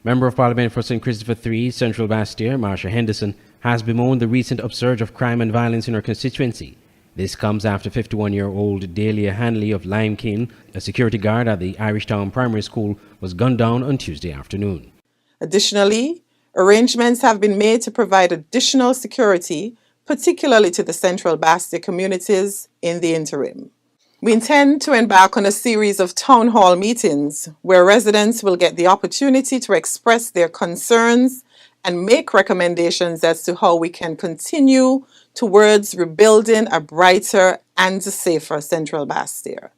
Member of Parliament for St. Christopher III, Central Bastia, Marsha Henderson, has bemoaned the recent upsurge of crime and violence in her constituency. This comes after 51-year-old Delia Hanley of Limekiln, a security guard at the Irishtown Primary School, was gunned down on Tuesday afternoon. Additionally, arrangements have been made to provide additional security, particularly to the Central Bastia communities, in the interim. We intend to embark on a series of town hall meetings where residents will get the opportunity to express their concerns and make recommendations as to how we can continue towards rebuilding a brighter and safer Central Bastia.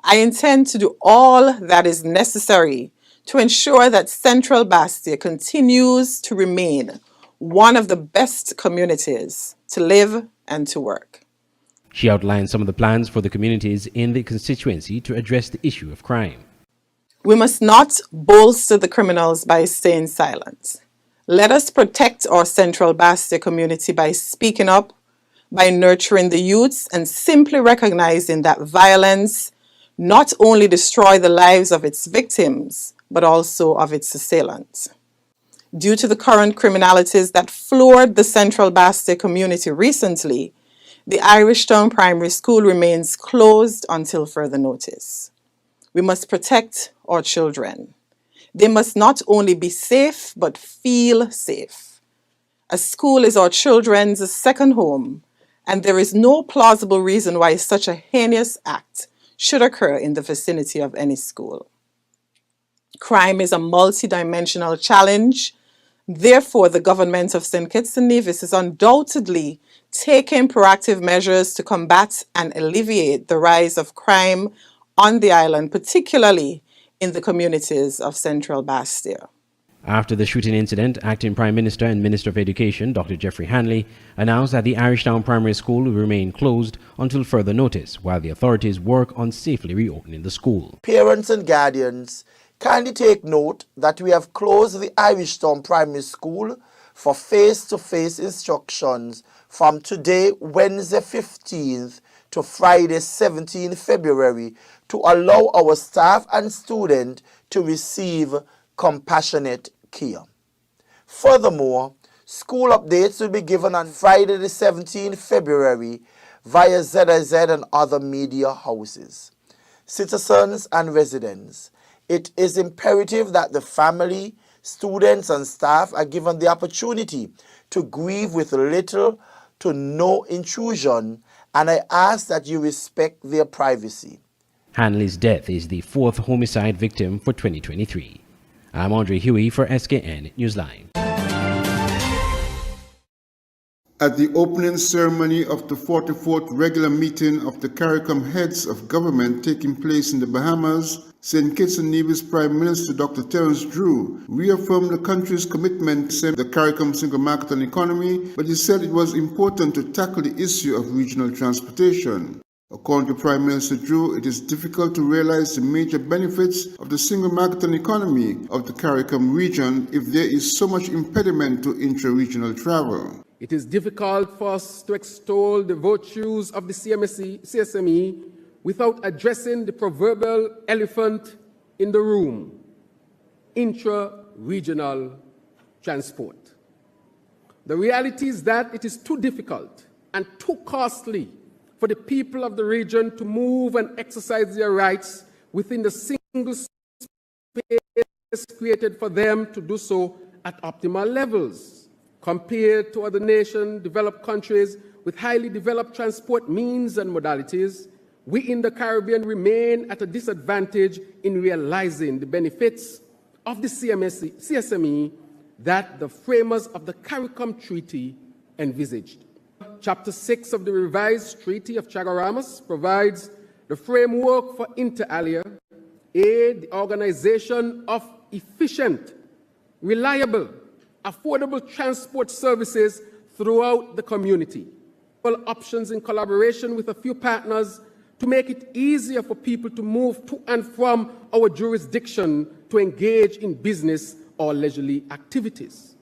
I intend to do all that is necessary to ensure that Central Bastia continues to remain one of the best communities to live and to work. She outlined some of the plans for the communities in the constituency to address the issue of crime. We must not bolster the criminals by staying silent. Let us protect our Central Bastia community by speaking up, by nurturing the youths, and simply recognizing that violence not only destroys the lives of its victims, but also of its assailants. Due to the current criminalities that floored the Central Bastia community recently, the Irishtown Primary School remains closed until further notice. We must protect our children. They must not only be safe, but feel safe. A school is our children's second home, and there is no plausible reason why such a heinous act should occur in the vicinity of any school. Crime is a multidimensional challenge. Therefore, the government of St. Kitts and Nevis is undoubtedly taking proactive measures to combat and alleviate the rise of crime on the island, particularly in the communities of Central Bastia. After the shooting incident, Acting Prime Minister and Minister of Education, Dr. Jeffrey Hanley, announced that the Irishtown Primary School will remain closed until further notice, while the authorities work on safely reopening the school. Parents and guardians, kindly take note that we have closed the Irishtown Primary School for face-to-face instructions from today, Wednesday 15th, to Friday 17th February, to allow our staff and students to receive compassionate care. Furthermore, school updates will be given on Friday the 17th February via ZIZ and other media houses. Citizens and residents, it is imperative that the family, students and staff are given the opportunity to grieve with little to no intrusion, and I ask that you respect their privacy. Hanley's death is the fourth homicide victim for 2023. I'm Andre Huey for SKN Newsline. At the opening ceremony of the 44th regular meeting of the CARICOM heads of government taking place in the Bahamas, St. Kitts and Nevis Prime Minister Dr. Terence Drew reaffirmed the country's commitment to the CARICOM single market and economy, but he said it was important to tackle the issue of regional transportation. According to Prime Minister Drew, it is difficult to realize the major benefits of the single market and economy of the CARICOM region if there is so much impediment to intra-regional travel. It is difficult for us to extol the virtues of the CSME without addressing the proverbial elephant in the room: intra-regional transport. The reality is that it is too difficult and too costly for the people of the region to move and exercise their rights within the single space created for them to do so at optimal levels. Compared to other developed countries with highly developed transport means and modalities, we in the Caribbean remain at a disadvantage in realizing the benefits of the CSME that the framers of the CARICOM Treaty envisaged. Chapter 6 of the revised Treaty of Chaguaramas provides the framework for inter alia, the organization of efficient, reliable, affordable transport services throughout the community. All options in collaboration with a few partners to make it easier for people to move to and from our jurisdiction to engage in business or leisurely activities.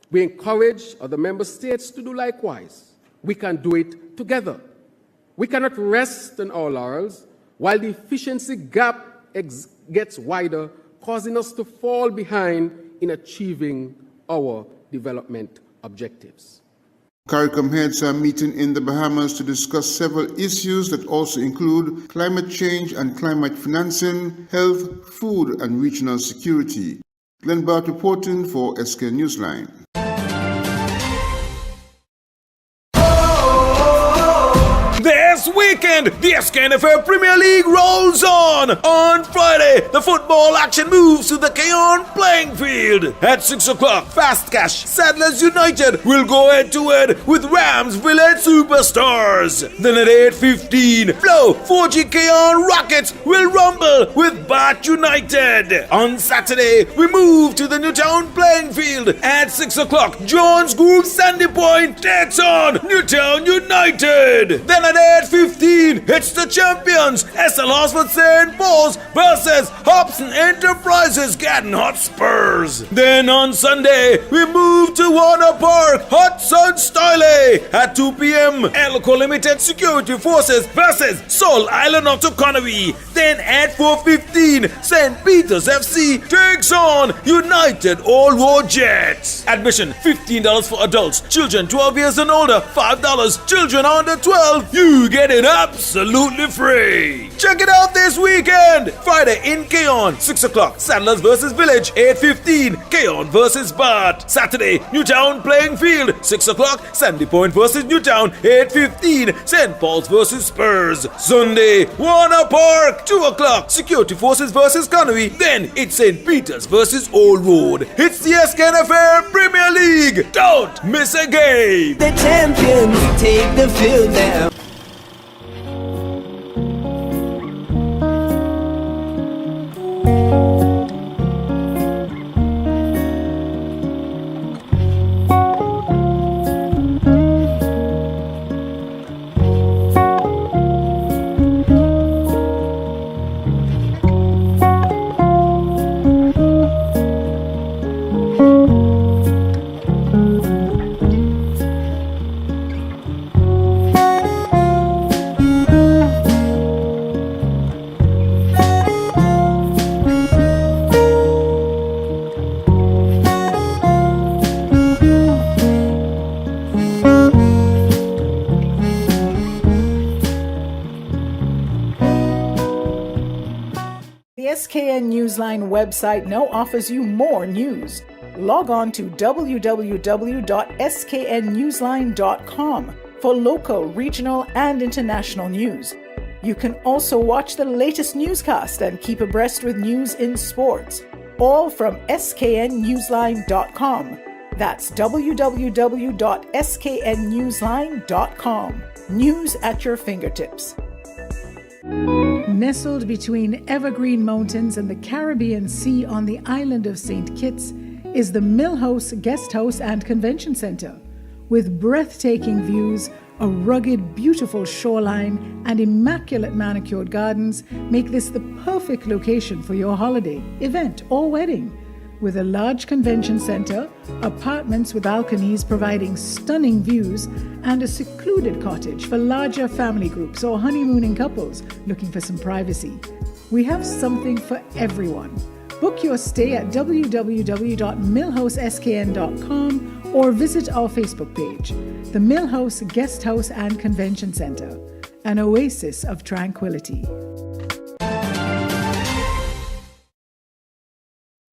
We encourage other member states to do likewise. We can do it together. We cannot rest on our laurels while the efficiency gap gets wider, causing us to fall behind in achieving our development objectives. CARICOM heads are meeting in the Bahamas to discuss several issues that also include climate change and climate financing, health, food, and regional security. Glenn Bart reporting for SK Newsline. This weekend, the SKNFL Premier League rolls on. On Friday, the football action moves to the Keon playing field. At 6 o'clock, Fast Cash Sadlers United will go head-to-head with Rams Village Superstars. Then at 8:15, Flow 4G Keon Rockets will rumble with Bat United. On Saturday, we move to the Newtown playing field. At 6 o'clock, Jones Group Sandy Point takes on Newtown United. Then at 8:15, it's the champions, SL Oxford St. Paul's versus Hobson Enterprises Gatton Hotspurs. Then on Sunday, we move to Warner Park, Hudson Style. At 2 p.m., Elko Limited Security Forces versus Seoul Island of Tokonawi. Then at 4:15, St. Peter's FC takes on United All War Jets. Admission $15 for adults, children 12 years and older $5, children under 12. You get it absolutely free. Check it out this weekend. Friday in Keon, 6 o'clock, Sadlers versus Village, 8:15, Keon versus Bath. Saturday, Newtown playing field, 6 o'clock, Sandy Point versus Newtown, 8:15, St. Paul's versus Spurs. Sunday, Warner Park, 2 o'clock, Security Forces versus Conwy. Then it's St. Peter's versus Old Road. It's the SKNFL Premier League. Don't miss a game. The champions take the field now. The SKN Newsline website now offers you more news. Log on to www.sknnewsline.com for local, regional, and international news. You can also watch the latest newscast and keep abreast with news in sports, all from sknnewsline.com. That's www.sknnewsline.com. News at your fingertips. Nestled between evergreen mountains and the Caribbean Sea on the island of St. Kitts is the Millhouse Guest House and Convention Center. With breathtaking views, a rugged, beautiful shoreline, and immaculate manicured gardens make this the perfect location for your holiday, event, or wedding. With a large convention center, apartments with balconies providing stunning views, and a secluded cottage for larger family groups or honeymooning couples looking for some privacy. We have something for everyone. Book your stay at www.millhouseskn.com or visit our Facebook page, the Millhouse Guest House and Convention Center, an oasis of tranquility.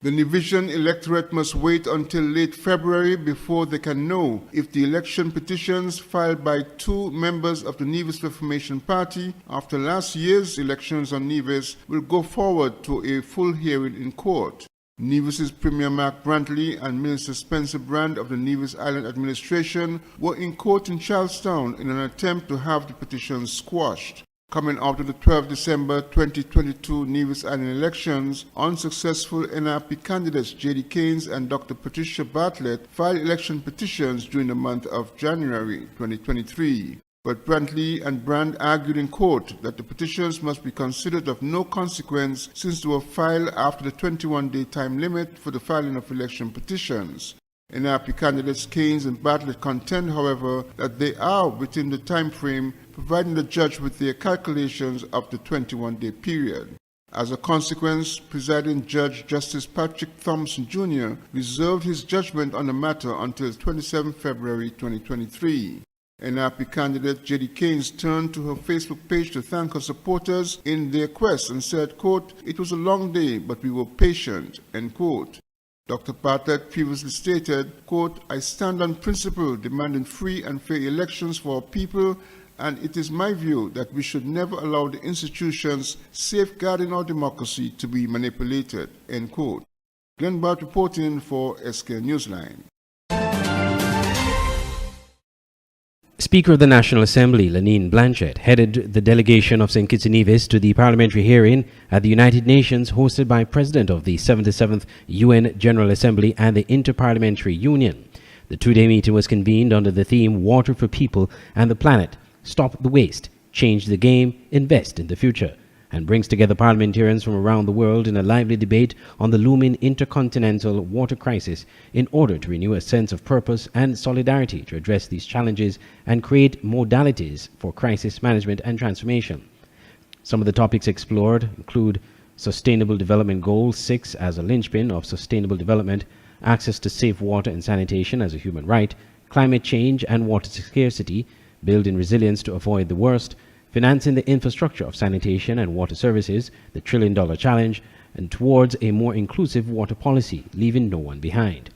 The Division electorate must wait until late February before they can know if the election petitions filed by 2 members of the Nevis Reformation Party after last year's elections on Nevis will go forward to a full hearing in court. Nevis's Premier Mark Brantley and Minister Spencer Brand of the Nevis Island Administration were in court in Charlestown in an attempt to have the petitions squashed. Coming out of the 12 December 2022 Nevis Island elections, unsuccessful NRP candidates J.D. Keynes and Dr. Patricia Bartlett filed election petitions during the month of January 2023. But Brantley and Brand argued in court that the petitions must be considered of no consequence since they were filed after the 21-day time limit for the filing of election petitions. NRP candidates Keynes and Bartlett contend, however, that they are within the time frame, providing the judge with their calculations of the 21-day period. As a consequence, presiding Judge Justice Patrick Thompson Jr. reserved his judgment on the matter until 27 February 2023. NRP candidate J.D. Keynes turned to her Facebook page to thank her supporters in their quest and said, quote, "It was a long day, but we were patient," end quote. Dr. Bartlett previously stated, quote, "I stand on principle demanding free and fair elections for our people, and it is my view that we should never allow the institutions safeguarding our democracy to be manipulated," end quote. Glenn Bart reporting for SK Newsline. Speaker of the National Assembly, Lenine Blanchett, headed the delegation of St. Kitts and Nevis to the parliamentary hearing at the United Nations hosted by President of the 77th UN General Assembly and the Interparliamentary Union. The two-day meeting was convened under the theme Water for People and the Planet, Stop the Waste, Change the Game, Invest in the Future, and brings together parliamentarians from around the world in a lively debate on the looming intercontinental water crisis in order to renew a sense of purpose and solidarity to address these challenges and create modalities for crisis management and transformation. Some of the topics explored include Sustainable Development Goal 6 as a linchpin of sustainable development, access to safe water and sanitation as a human right, climate change and water scarcity, building resilience to avoid the worst, financing the infrastructure of sanitation and water services, the $1 trillion challenge, and towards a more inclusive water policy, leaving no one behind.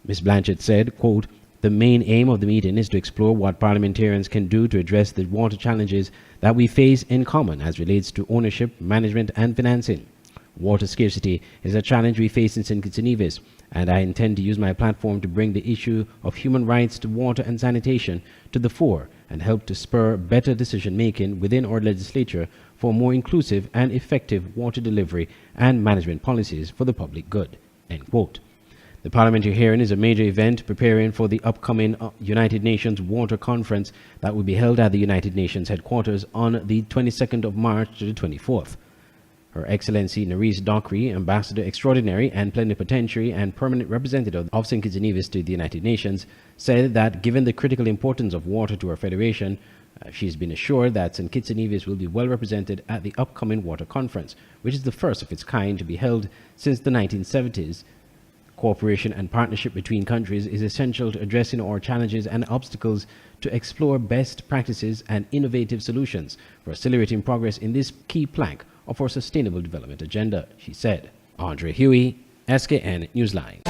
Ms. Blanchett said, quote, "The main aim of the meeting is to explore what parliamentarians can do to address the water challenges that we face in common as relates to ownership, management, and financing. Water scarcity is a challenge we face in St. Kitts and Nevis, and I intend to use my platform to bring the issue of human rights to water and sanitation to the fore and help to spur better decision-making within our legislature for more inclusive and effective water delivery and management policies for the public good," end quote. The parliamentary hearing is a major event preparing for the upcoming United Nations Water Conference that will be held at the United Nations headquarters on the 22nd of March to the 24th. Her Excellency Nerys Dockery, Ambassador Extraordinary and Plenipotentiary and Permanent Representative of St. Kitts and Nevis to the United Nations, said that given the critical importance of water to our Federation, she has been assured that St. Kitts and Nevis will be well represented at the upcoming Water Conference, which is the first of its kind to be held since the 1970s. Cooperation and partnership between countries is essential to addressing our challenges and obstacles to explore best practices and innovative solutions for accelerating progress in this key plank of our Sustainable Development Agenda, she said. Andre Huey, SKN Newsline.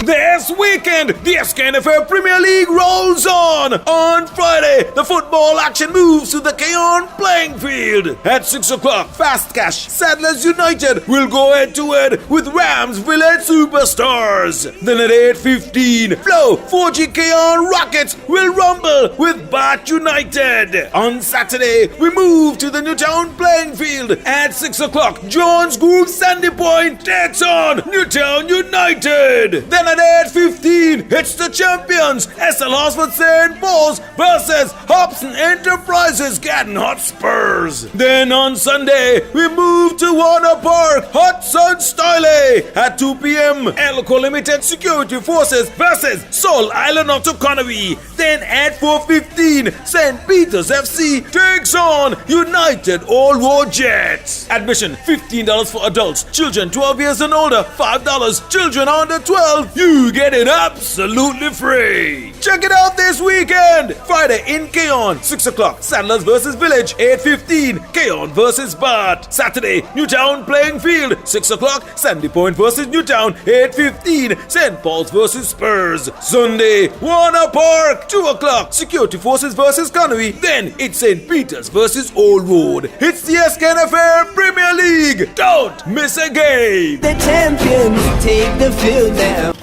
This weekend, the SKNFL Premier League rolls on. On Friday, the football action moves to the Keon playing field. At 6 o'clock, Fast Cash Settlers United will go head-to-head with Rams Village Superstars. Then at 8:15, Flow 4G Keon Rockets will rumble with Bat United. On Saturday, we move to the Newtown playing field. At 6 o'clock, Jones Group Sandy Point takes on Newtown United. Then at 8:15, it's the champions, SL Hotspur St. Paul's versus Hobson Enterprises Garden Hotspurs. Then on Sunday, we move to Warner Park, Hudson Style. At 2 p.m., Elko Limited Security Forces versus Seoul Island of Tokonawi. Then at 4:15, St. Peter's FC takes on United All War Jets. Admission $15 for adults, children 12 years and older, $5, children under 12. You get it absolutely free. Check it out this weekend. Friday in Keon, 6 o'clock, Settlers versus Village, 8:15, Keon versus Bat. Saturday, Newtown playing field, 6 o'clock, Sandy Point versus Newtown, 8:15, St. Paul's versus Spurs. Sunday, Warner Park, 2 o'clock, Security Forces versus Conwy. Then it's St. Peter's versus Old Road. It's the SKNFL Premier League. Don't miss a game. The champions take the field now.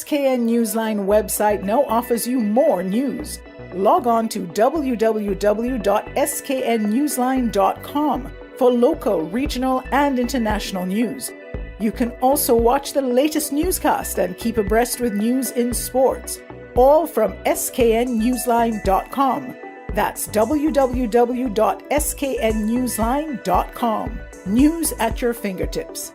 SKN Newsline website now offers you more news. Log on to www.sknnewsline.com for local, regional, and international news. You can also watch the latest newscast and keep abreast with news in sports, all from sknnewsline.com. That's www.sknnewsline.com. News at your fingertips.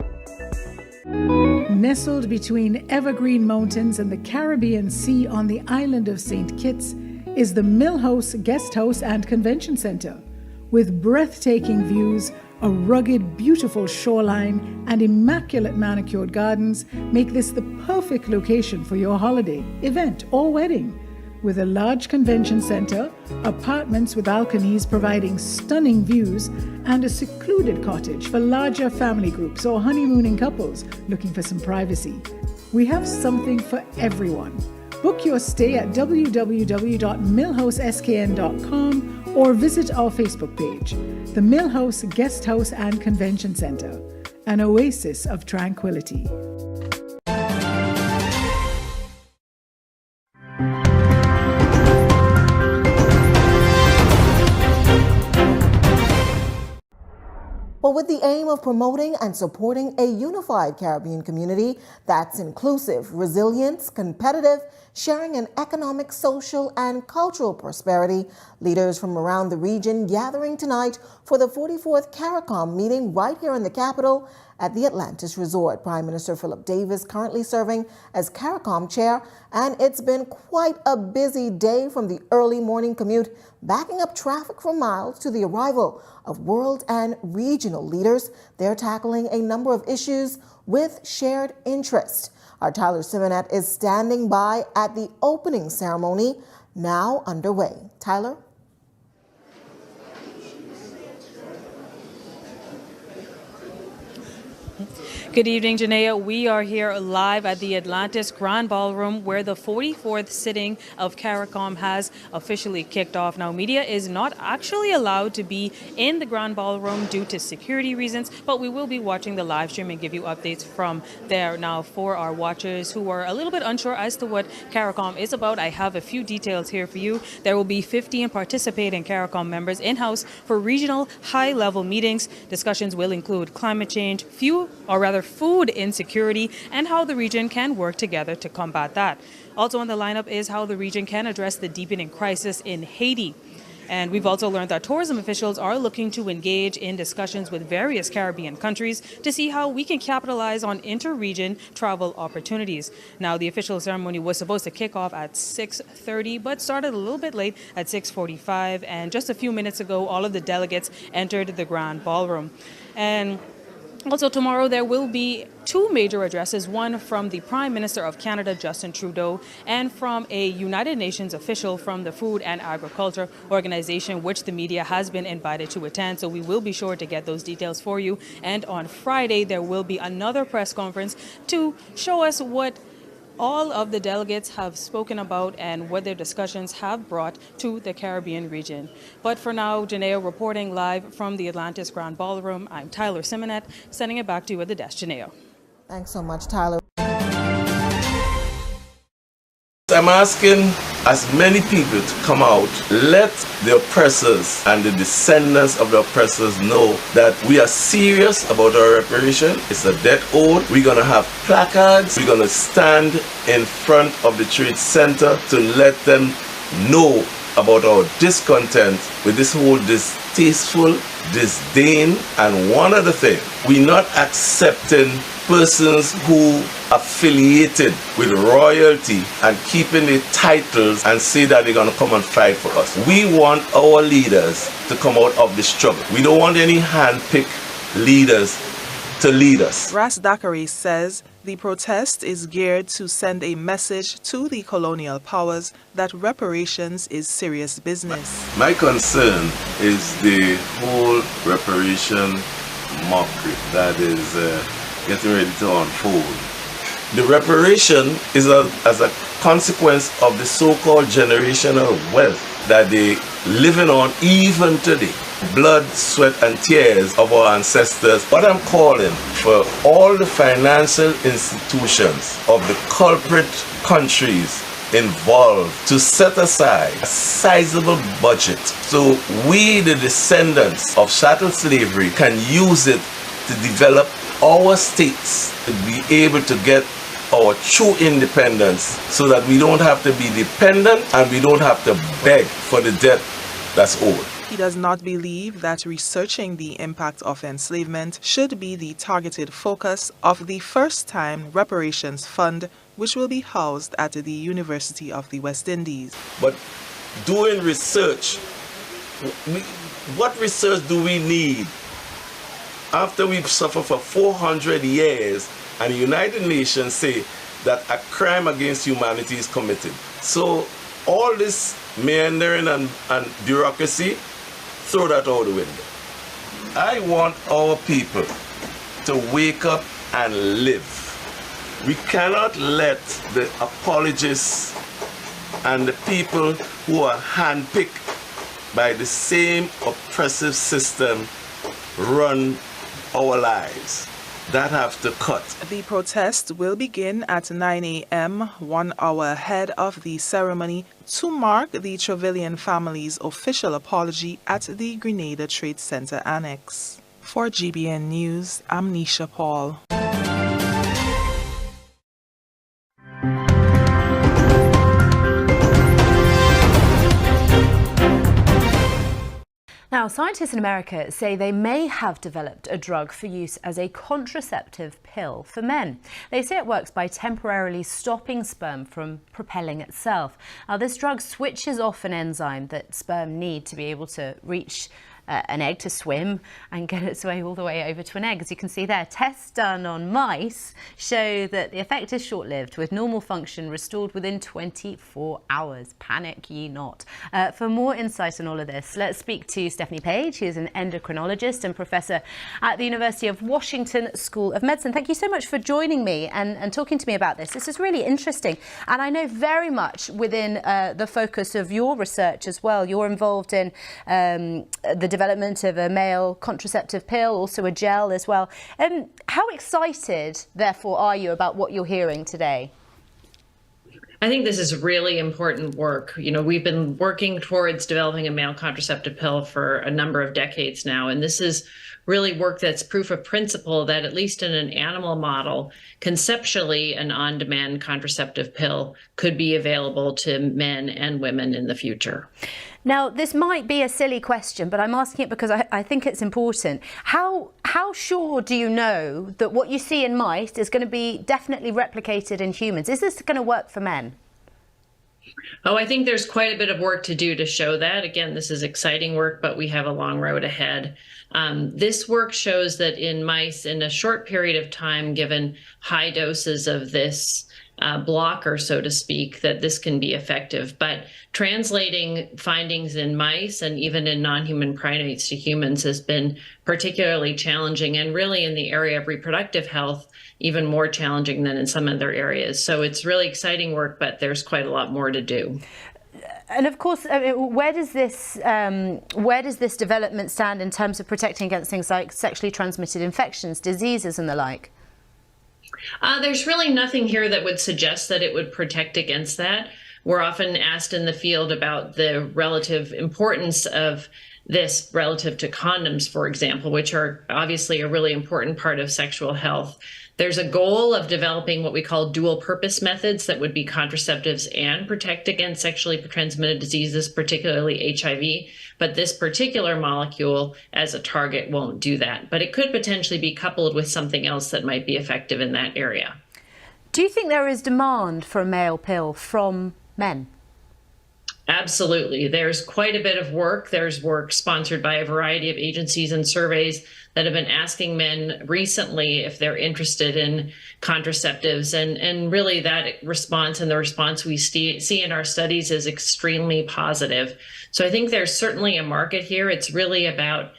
Nestled between evergreen mountains and the Caribbean Sea on the island of St. Kitts is the Mill House Guest House and Convention Center. With breathtaking views, a rugged, beautiful shoreline, and immaculate manicured gardens make this the perfect location for your holiday, event, or wedding. With a large convention center, apartments with balconies providing stunning views, and a secluded cottage for larger family groups or honeymooning couples looking for some privacy. We have something for everyone. Book your stay at www.millhouseskn.com or visit our Facebook page, the Mill House Guest House and Convention Center, an oasis of tranquility. But with the aim of promoting and supporting a unified Caribbean community that's inclusive, resilient, competitive, sharing an economic, social, and cultural prosperity, leaders from around the region gathering tonight for the 44th CARICOM meeting right here in the capital at the Atlantis Resort. Prime Minister Philip Davis currently serving as CARICOM chair, and it's been quite a busy day from the early morning commute, backing up traffic for miles to the arrival of world and regional leaders. They're tackling a number of issues with shared interest. Our Tyler Simonet is standing by at the opening ceremony, now underway. Tyler? Good evening, Janaea. We are here live at the Atlantis Grand Ballroom where the 44th sitting of CARICOM has officially kicked off. Now, media is not actually allowed to be in the Grand Ballroom due to security reasons, but we will be watching the live stream and give you updates from there. Now, for our watchers who are a little bit unsure as to what CARICOM is about, I have a few details here for you. There will be 15 participating CARICOM members in-house for regional high-level meetings. Discussions will include climate change, food insecurity, and how the region can work together to combat that. Also on the lineup is how the region can address the deepening crisis in Haiti. And we've also learned that tourism officials are looking to engage in discussions with various Caribbean countries to see how we can capitalize on inter-region travel opportunities. Now, the official ceremony was supposed to kick off at 6:30, but started a little bit late at 6:45. And just a few minutes ago, all of the delegates entered the Grand Ballroom. And also tomorrow there will be two major addresses, one from the Prime Minister of Canada, Justin Trudeau, and from a United Nations official from the Food and Agriculture Organization, which the media has been invited to attend. So we will be sure to get those details for you. And on Friday, there will be another press conference to show us what all of the delegates have spoken about and what their discussions have brought to the Caribbean region. But for now, Janaea reporting live from the Atlantis Grand Ballroom. I'm Tyler Simonet, sending it back to you at the desk, Janaea. Thanks so much, Tyler. I'm asking as many people to come out, let the oppressors and the descendants of the oppressors know that we are serious about our reparation. It's a debt owed. We're going to have placards. We're going to stand in front of the Trade Center to let them know about our discontent with this whole distasteful disdain. And one other thing, we're not accepting persons who affiliated with royalty and keeping the titles and say that they're going to come and fight for us. We want our leaders to come out of the struggle. We don't want any hand-picked leaders to lead us. Ras Dakari says the protest is geared to send a message to the colonial powers that reparations is serious business. My concern is the whole reparation mockery that is getting ready to unfold. The reparation is as a consequence of the so-called generational wealth that they living on even today. Blood, sweat, and tears of our ancestors. What I'm calling for all the financial institutions of the culprit countries involved to set aside a sizable budget so we, the descendants of chattel slavery, can use it to develop our states to be able to get our true independence so that we don't have to be dependent and we don't have to beg for the debt that's owed. He does not believe that researching the impact of enslavement should be the targeted focus of the first-time reparations fund, which will be housed at the University of the West Indies. But doing research, what research do we need after we've suffered for 400 years and the United Nations say that a crime against humanity is committed? So all this meandering and bureaucracy, throw that out the window. I want our people to wake up and live. We cannot let the apologists and the people who are handpicked by the same oppressive system run our lives. That have to cut. The protest will begin at 9 a.m., 1 hour ahead of the ceremony, to mark the Trevelyan family's official apology at the Grenada Trade Center Annex. For GBN News, I'm Nisha Paul. Now, scientists in America say they may have developed a drug for use as a contraceptive pill for men. They say it works by temporarily stopping sperm from propelling itself. Now, this drug switches off an enzyme that sperm need to be able to reach an egg to swim and get its way all the way over to an egg. As you can see there, tests done on mice show that the effect is short-lived, with normal function restored within 24 hours. Panic ye not. For more insight on all of this, let's speak to Stephanie Page, who is an endocrinologist and professor at the University of Washington School of Medicine. Thank you so much for joining me and talking to me about this. This is really interesting, and I know very much within the focus of your research as well. You're involved in the development of a male contraceptive pill, also a gel as well. How excited, therefore, are you about what you're hearing today? I think this is really important work. You know, we've been working towards developing a male contraceptive pill for a number of decades now, and this is really work that's proof of principle that, at least in an animal model, conceptually an on-demand contraceptive pill could be available to men and women in the future. Now, this might be a silly question, but I'm asking it because I think it's important. How sure do you know that what you see in mice is going to be definitely replicated in humans? Is this going to work for men? Oh, I think there's quite a bit of work to do to show that. Again, this is exciting work, but we have a long road ahead. This work shows that in mice, in a short period of time, given high doses of this blocker, so to speak, that this can be effective. But translating findings in mice and even in non-human primates to humans has been particularly challenging, and really in the area of reproductive health, even more challenging than in some other areas. So it's really exciting work, but there's quite a lot more to do. And of course, where does this development stand in terms of protecting against things like sexually transmitted infections, diseases and the like? There's really nothing here that would suggest that it would protect against that. We're often asked in the field about the relative importance of this relative to condoms, for example, which are obviously a really important part of sexual health. There's a goal of developing what we call dual purpose methods that would be contraceptives and protect against sexually transmitted diseases, particularly HIV. But this particular molecule as a target won't do that. But it could potentially be coupled with something else that might be effective in that area. Do you think there is demand for a male pill from men? Absolutely. There's quite a bit of work. There's work sponsored by a variety of agencies and surveys that have been asking men recently if they're interested in contraceptives. And really that response and the response we see in our studies is extremely positive. So I think there's certainly a market here. It's really about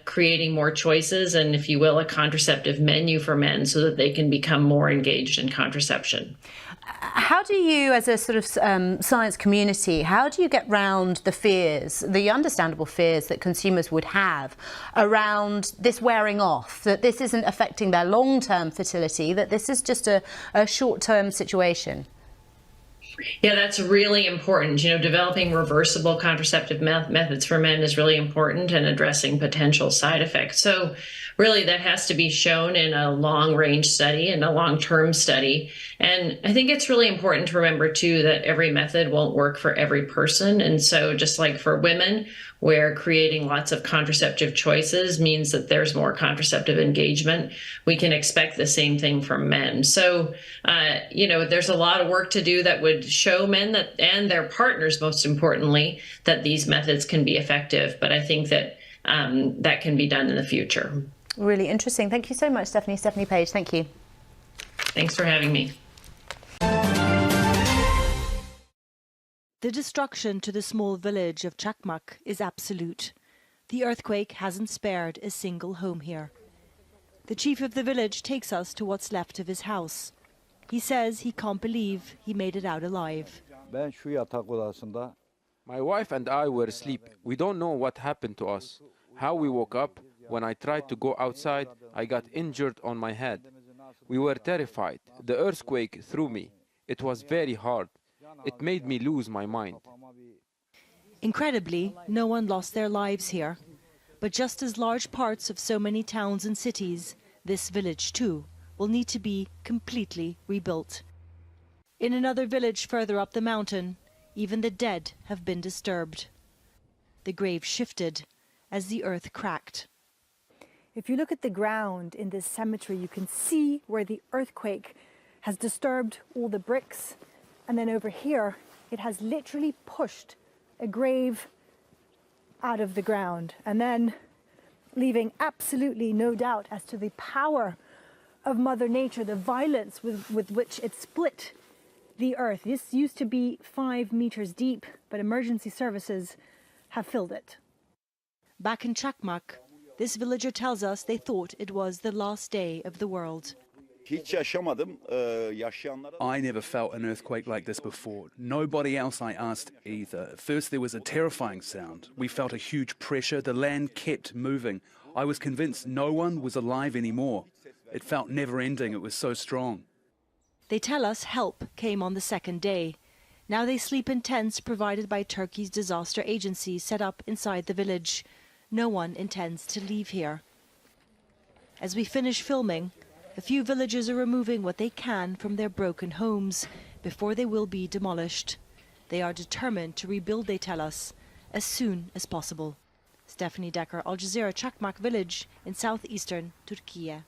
creating more choices and, if you will, a contraceptive menu for men so that they can become more engaged in contraception. How do you, as a sort of science community, how do you get round the fears, the understandable fears that consumers would have around this wearing off, that this isn't affecting their long-term fertility, that this is just a short-term situation? Yeah, that's really important. You know, developing reversible contraceptive methods for men is really important, and addressing potential side effects. So really that has to be shown in a long range study and a long-term study. And I think it's really important to remember too that every method won't work for every person. And so just like for women, where creating lots of contraceptive choices means that there's more contraceptive engagement, we can expect the same thing from men. So, you know, there's a lot of work to do that would show men that, and their partners, most importantly, that these methods can be effective. But I think that that can be done in the future. Really interesting. Thank you so much, Stephanie. Stephanie Page, thank you. Thanks for having me. The destruction to the small village of Chakmak is absolute. The earthquake hasn't spared a single home here. The chief of the village takes us to what's left of his house. He says he can't believe he made it out alive. My wife and I were asleep. We don't know what happened to us, how we woke up. When I tried to go outside, I got injured on my head. We were terrified. The earthquake threw me. It was very hard. It made me lose my mind. Incredibly, no one lost their lives here. But just as large parts of so many towns and cities, this village too will need to be completely rebuilt. In another village further up the mountain, even the dead have been disturbed. The grave shifted as the earth cracked. If you look at the ground in this cemetery, you can see where the earthquake has disturbed all the bricks. And then over here, it has literally pushed a grave out of the ground, and then leaving absolutely no doubt as to the power of Mother Nature, the violence with which it split the earth. This used to be 5 meters deep, but emergency services have filled it. Back in Chakmak, this villager tells us they thought it was the last day of the world. I never felt an earthquake like this before. Nobody else I asked either. First there was a terrifying sound. We felt a huge pressure. The land kept moving. I was convinced no one was alive anymore. It felt never-ending. It was so strong. They tell us help came on the second day. Now they sleep in tents provided by Turkey's disaster agency set up inside the village. No one intends to leave here. As we finish filming, a few villagers are removing what they can from their broken homes before they will be demolished. They are determined to rebuild, they tell us, as soon as possible. Stephanie Decker, Al Jazeera, Chakmak village in southeastern Turkey.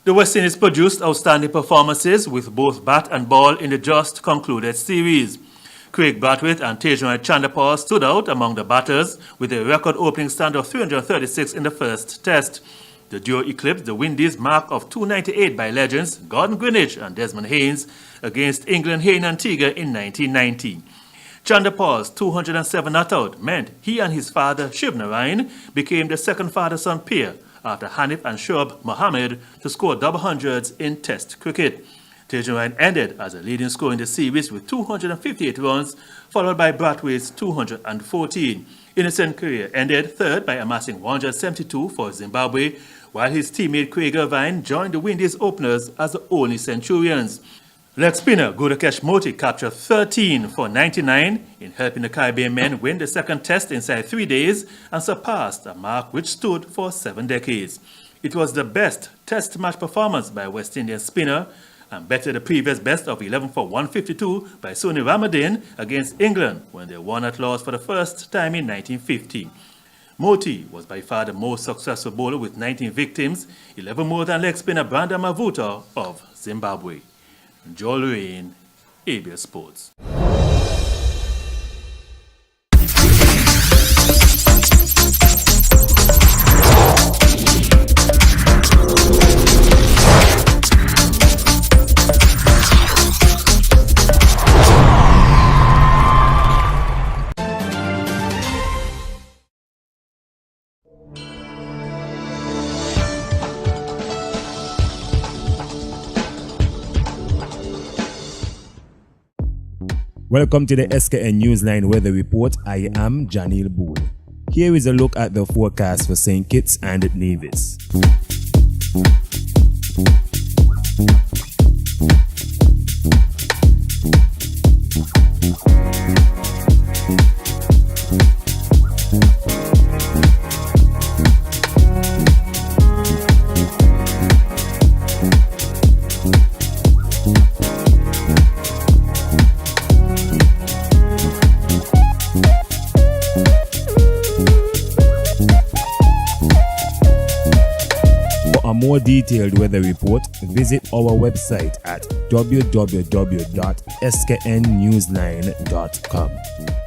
The West Indies produced outstanding performances with both bat and ball in the just concluded series. Craig Brathwaite and Tejroy Chandapal stood out among the batters with a record opening stand of 336 in the first test. The duo eclipsed the Windies' mark of 298 by legends Gordon Greenidge and Desmond Haynes against England, Hain and Antigua in 1990. Chandapal's 207 not-out meant he and his father, Shiv Narayan, became the second father-son pair after Hanif and Shoaib Mohammed to score double hundreds in Test cricket. Tejroy ended as a leading scorer in the series with 258 runs, followed by Brathwaite's 214. Innocent career ended third by amassing 172 for Zimbabwe, while his teammate Craig Irvine joined the Windies openers as the only Centurions. Leg spinner Gudakesh Moti captured 13 for 99 in helping the Caribbean men win the second test inside 3 days and surpassed a mark which stood for 7 decades. It was the best test match performance by a West Indian spinner and bettered the previous best of 11 for 152 by Soni Ramadan against England when they won at Lord's for the first time in 1950. Moti was by far the most successful bowler with 19 victims, 11 more than leg spinner Brandon Mavuta of Zimbabwe. Joel Rain, ABS Sports. Welcome to the SKN Newsline Weather Report. I am Janil Boone. Here is a look at the forecast for St. Kitts and Nevis. For a more detailed weather report, visit our website at www.sknnewsline.com.